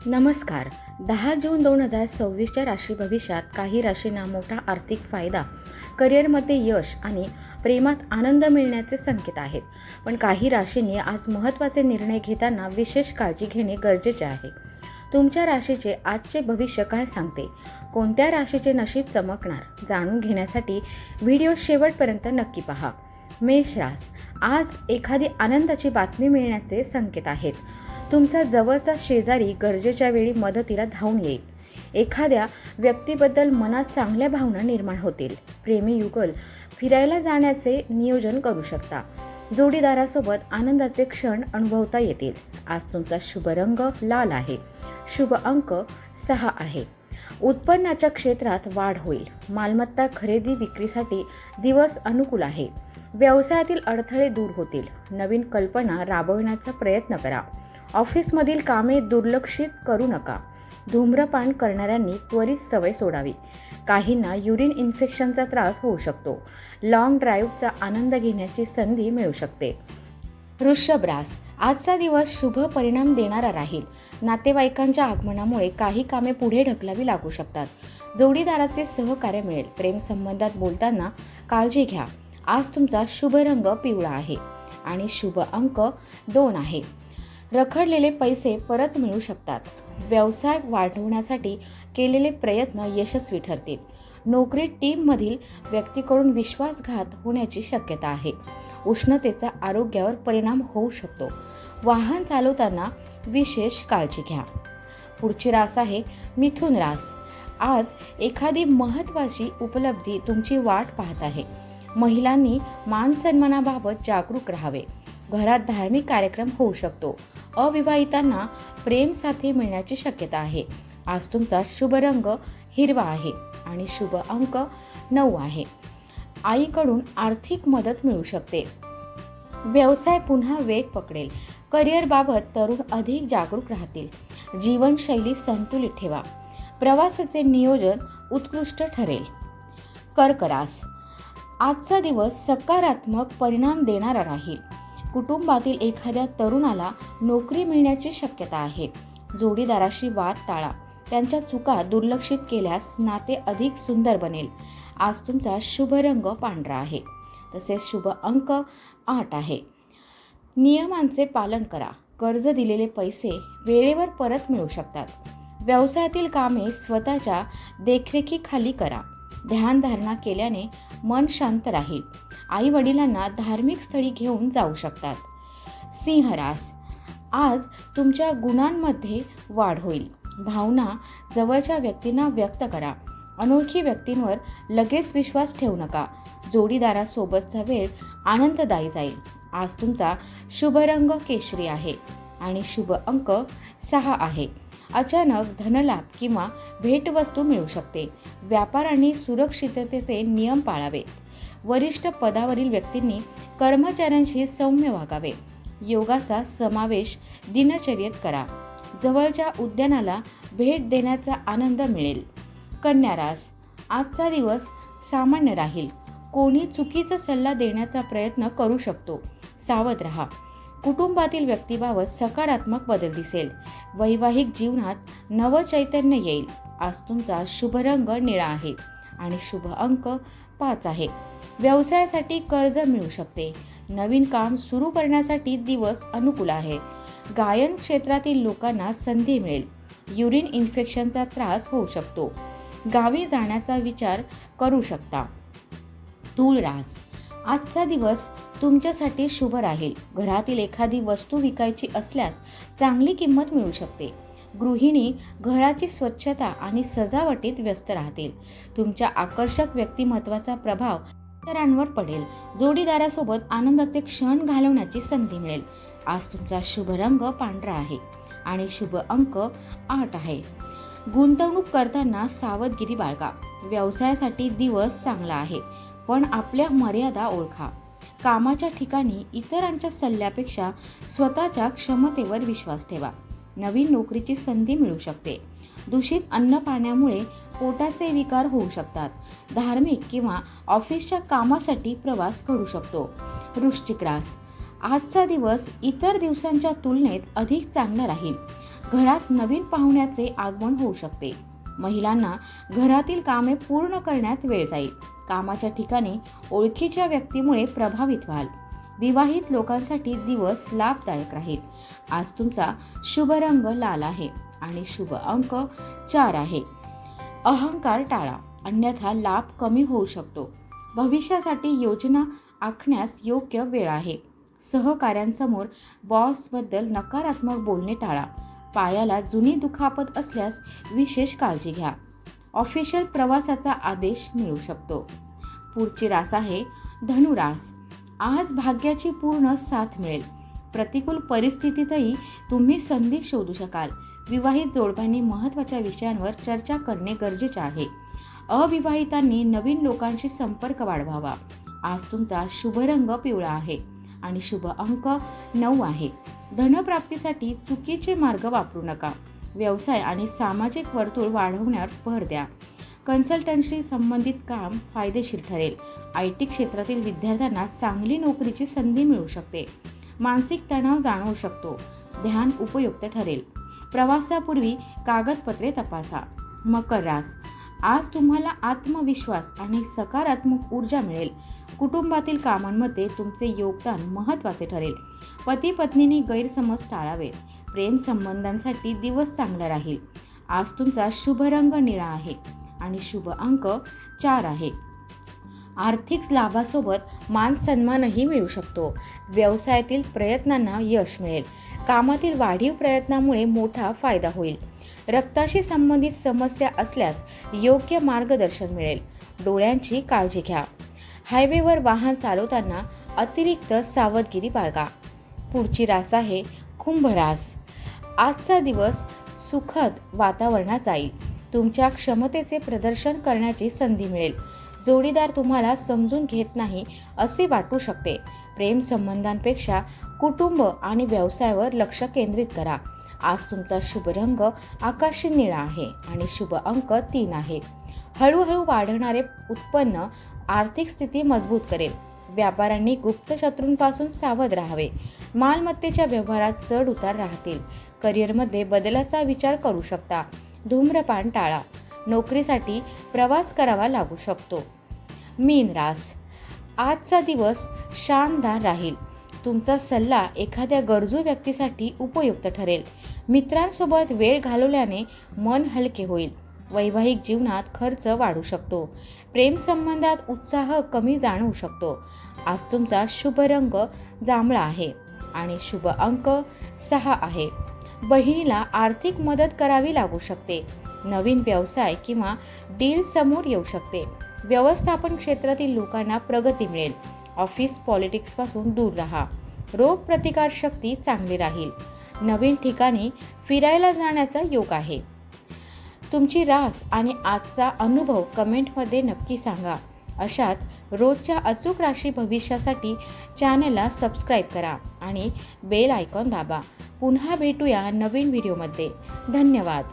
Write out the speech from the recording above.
नमस्कार. 10 जून 2026च्या राशी भविष्यात काही राशींना मोठा आर्थिक फायदा, करिअरमध्ये यश आणि प्रेमात आनंद मिळण्याचे संकेत आहेत. पण काही राशींनी आज महत्त्वाचे निर्णय घेताना विशेष काळजी घेणे गरजेचे आहे. तुमच्या राशीचे आजचे भविष्य काय सांगते, कोणत्या राशीचे नशीब चमकणार, जाणून घेण्यासाठी व्हिडिओ शेवटपर्यंत नक्की पहा. मेष रास, आज एखादी आनंदाची बातमी मिळण्याचे संकेत आहेत. तुमचा जवळचा शेजारी गरजेच्या वेळी मदतीला धावून येईल. एखाद्या व्यक्तीबद्दल मनात चांगल्या भावना निर्माण होतील. प्रेमी युगल फिरायला जाण्याचे नियोजन करू शकता. जोडीदारासोबत आनंदाचे क्षण अनुभवता येतील. आज तुमचा शुभ रंग लाल आहे. शुभ अंक 6 आहे. उत्पन्नाच्या क्षेत्रात वाढ होईल. मालमत्ता खरेदी विक्रीसाठी दिवस अनुकूल आहे. व्यवसायातील अडथळे दूर होतील. नवीन कल्पना राबविण्याचा प्रयत्न करा. ऑफिसमधील कामे दुर्लक्षित करू नका. धूम्रपान करणाऱ्यांनी त्वरित सवय सोडावी. काहींना युरिन इन्फेक्शनचा त्रास होऊ शकतो. लॉंग ड्राईव्हचा आनंद घेण्याची संधी मिळू शकते. वृषभ रास, आजचा दिवस शुभ परिणाम देणारा राहील. नातेवाईकांच्या आगमनामुळे काही कामे पुढे ढकलावी लागू शकतात. जोडीदाराचे सहकार्य मिळेल. प्रेम संबंधात बोलताना काळजी घ्या. आज तुमचा शुभ रंग पिवळा आहे आणि शुभ अंक 2 आहे. रखडलेले पैसे परत मिळू शकतात. व्यवसाय वाढवण्यासाठी केलेले प्रयत्न यशस्वी ठरतील. नोकरी टीममधील व्यक्तीकडून विश्वासघात होण्याची शक्यता आहे. उष्णतेचा आरोग्यावर परिणाम होऊ शकतो. वाहन चालवताना विशेष काळजी घ्या. पुढची रास आहे मिथुन रास. आज एखादी महत्त्वाची उपलब्धी तुमची वाट पाहत आहे. महिलांनी मानसन्मानाबाबत जागरूक राहावे. घरात धार्मिक कार्यक्रम होऊ शकतो. अविवाहितांना प्रेम साथी मिळण्याची शक्यता आहे. आज तुमचा शुभ रंग हिरवा आहे आणि शुभ अंक 9 आहे. आईकडून आर्थिक मदत मिळू शकते. व्यवसाय पुन्हा वेग पकडेल. करिअरबाबत तरुण अधिक जागरूक राहतील. जीवनशैली संतुलित ठेवा. प्रवासाचे नियोजन उत्कृष्ट ठरेल. कर्क रास, आजचा दिवस सकारात्मक परिणाम देणारा राहील. कुटुंबातील एखाद्या तरुणाला नोकरी मिळण्याची शक्यता आहे. जोडीदाराशी वाद टाळा. त्यांच्या चुका दुर्लक्षित केल्यास नाते अधिक सुंदर बनेल. आज तुमचा शुभ रंग पांढरा आहे. तसेच शुभ अंक 8 आहे. नियमांचे पालन करा. कर्ज दिलेले पैसे वेळेवर परत मिळू शकतात. व्यवसायातील कामे स्वतःच्या देखरेखीखाली करा. ध्यानधारणा केल्याने मन शांत राहील. आई वडिलांना धार्मिक स्थळी घेऊन जाऊ शकतात. सिंह रास, आज तुमच्या गुणांमध्ये वाढ होईल. भावना जवळच्या व्यक्तींना व्यक्त करा. अनोळखी व्यक्तींवर लगेच विश्वास ठेवू नका. जोडीदारासोबतचा वेळ आनंददायी जाईल. आज तुमचा शुभ रंग केशरी आहे आणि शुभ अंक 6 आहे. अचानक धनलाभ किंवा भेटवस्तू मिळू शकते. व्यापार आणि सुरक्षिततेचे नियम पाळावे. वरिष्ठ पदावरील व्यक्तींनी कर्मचाऱ्यांशी सौम्य वागावे. योगाचा समावेश दिनचर्येत करा. जवळच्या उद्यानाला भेट देण्याचा आनंद मिळेल. कन्या रास, आजचा दिवस सामान्य राहील. कोणी चुकीचा सल्ला देण्याचा प्रयत्न करू शकतो. सावध राहा. कुटुंबातील व्यक्तीबाबत सकारात्मक बदल दिसेल. वैवाहिक जीवनात नवचैतन्य येईल. आज तुमचा शुभ रंग निळा आहे आणि शुभ अंक 5 आहे. व्यवसायासाठी कर्ज मिळू शकते. नवीन काम सुरू करण्यासाठी दिवस अनुकूल आहे. गायन क्षेत्रातील लोकांना संधी मिळेल. युरिन इन्फेक्शनचा त्रास होऊ शकतो. गावी जाण्याचा विचार करू शकता. तुळ रास, आजचा दिवस तुमच्यासाठी शुभ राहील. घरातील एखादी वस्तू विकायची असल्यास चांगली किंमत मिळू शकते. गृहिणी घराची स्वच्छता आणि सजावटीत व्यस्त राहतील. तुमच्या आकर्षक व्यक्तिमत्वाचा प्रभाव इतरांवर पडेल. जोडीदारासोबत आनंदाचे क्षण घालवण्याची संधी मिळेल. आज तुमचा शुभ रंग पांढरा आहे आणि शुभ अंक 8 आहे. गुंतवणूक करताना सावधगिरी बाळगा. व्यवसायासाठी दिवस चांगला आहे, पण आपल्या मर्यादा ओळखा. कामाच्या ठिकाणी इतरांच्या सल्ल्यापेक्षा स्वतःच्या क्षमतेवर विश्वास ठेवा. नवीन नोकरीची संधी मिळू शकते. दूषित अन्न पाण्यामुळे पोटाचे विकार होऊ शकतात. धार्मिक किंवा ऑफिसच्या कामासाठी प्रवास करू शकतो. वृश्चिक रास, आजचा दिवस इतर दिवसांच्या तुलनेत अधिक चांगला राहील. घरात नवीन पाहुण्याचे आगमन होऊ शकते. महिलांना घरातील कामे पूर्ण करण्यात वेळ जाईल. कामाच्या ठिकाणी ओळखीच्या व्यक्तीमुळे प्रभावित व्हाल. विवाहित लोकांसाठी दिवस लाभदायक राहील. आज तुमचा शुभ रंग लाल आहे आणि शुभ अंक 4 आहे. अहंकार टाळा, अन्यथा लाभ कमी होऊ शकतो. भविष्यासाठी योजना आखण्यास योग्य वेळ आहे. सहकाऱ्यांसमोर बॉसबद्दल नकारात्मक बोलणे टाळा. पायाला जुनी दुखापत असल्यास विशेष काळजी घ्या. ऑफिशियल प्रवासाचा आदेश मिळू शकतो. पुढची रास आहे धनुरास. आज भाग्याची पूर्ण साथ मिळेल. प्रतिकूल परिस्थितीतही तुम्ही संधी शोधू शकाल. विवाहित जोडप्यांनी महत्त्वाच्या विषयांवर चर्चा करणे गरजेचे आहे. अविवाहितांनी नवीन लोकांशी संपर्क वाढवावा. आज तुमचा शुभ रंग पिवळा आहे आणि शुभ अंक 9 आहे. धनप्राप्तीसाठी चुकीचे मार्ग वापरू नका. व्यवसाय आणि सामाजिक वर्तुळ वाढवण्यावर भर द्या. कन्सल्टन्सी संबंधित काम फायदेशीर ठरेल. IT क्षेत्रातील विद्यार्थ्यांना चांगली नोकरीची संधी मिळू शकते. मानसिक तणाव जाणवू शकतो. ध्यान उपयुक्त ठरेल. प्रवासापूर्वी कागदपत्रे तपासा. मकर रास. आज तुम्हाला आत्मविश्वास आणि सकारात्मक ऊर्जा मिळेल. कुटुंबातील कामांमध्ये तुमचे योगदान महत्त्वाचे ठरेल. पती पत्नींनी गैरसमज टाळावेत. प्रेम संबंधांसाठी दिवस चांगला राहील. आज तुमचा शुभ रंग निळा आहे आणि शुभ अंक 4 आहे. आर्थिक लाभासोबत मान सन्मानही मिळू शकतो. व्यवसायातील प्रयत्नांना यश मिळेल. कामातील वाढीव प्रयत्नामुळे मोठा फायदा होईल. रक्ताशी संबंधित समस्या असल्यास योग्य मार्गदर्शन मिळेल. डोळ्यांची काळजी घ्या. हायवेवर वाहन चालवताना अतिरिक्त सावधगिरी बाळगा. पुढची रास आहे कुंभ रास. आजचा दिवस सुखद वातावरणात जाईल. तुमच्या क्षमतेचे प्रदर्शन करण्याची संधी मिळेल. जोडीदार तुम्हाला समजून घेत नाही असे वाटू शकते. प्रेम संबंधांपेक्षा कुटुंब आणि व्यवसायावर लक्ष केंद्रित करा. आज तुमचा शुभ रंग आकाशी निळा आहे आणि शुभ अंक 3 आहे. हळूहळू वाढणारे उत्पन्न आर्थिक स्थिती मजबूत करेल. व्यापाऱ्यांनी गुप्त शत्रूंपासून सावध राहावे. मालमत्तेच्या व्यवहारात चढ उतार राहतील. करिअरमध्ये बदलाचा विचार करू शकता. धूम्रपान टाळा. नोकरीसाठी प्रवास करावा लागू शकतो. मीन रास. आजचा दिवस शानदार राहील. तुमचा सल्ला एखाद्या गरजू व्यक्तीसाठी उपयुक्त ठरेल. मित्रांसोबत वेळ घालवल्याने मन हलके होईल. वैवाहिक जीवनात खर्च वाढू शकतो. प्रेम संबंधात उत्साह कमी जाणवू शकतो. आज तुमचा शुभ रंग जांभळा आहे आणि शुभ अंक 6 आहे. बहिणीला आर्थिक मदत करावी लागू शकते. नवीन व्यवसाय किंवा डील समोर येऊ शकते. व्यवस्थापन क्षेत्रातील लोकांना प्रगती मिळेल. ऑफिस पॉलिटिक्सपासून दूर राहा. रोग प्रतिकार शक्ती चांगली राहील. नवीन ठिकाणी फिरायला जाण्याचा योग आहे. तुमची रास आणि आजचा अनुभव कमेंटमध्ये नक्की सांगा. अशाच रोजच्या अचूक राशी भविष्यासाठी चॅनलला सबस्क्राईब करा आणि बेल आयकॉन दाबा. पुन्हा भेटूया नवीन व्हिडिओमध्ये. धन्यवाद.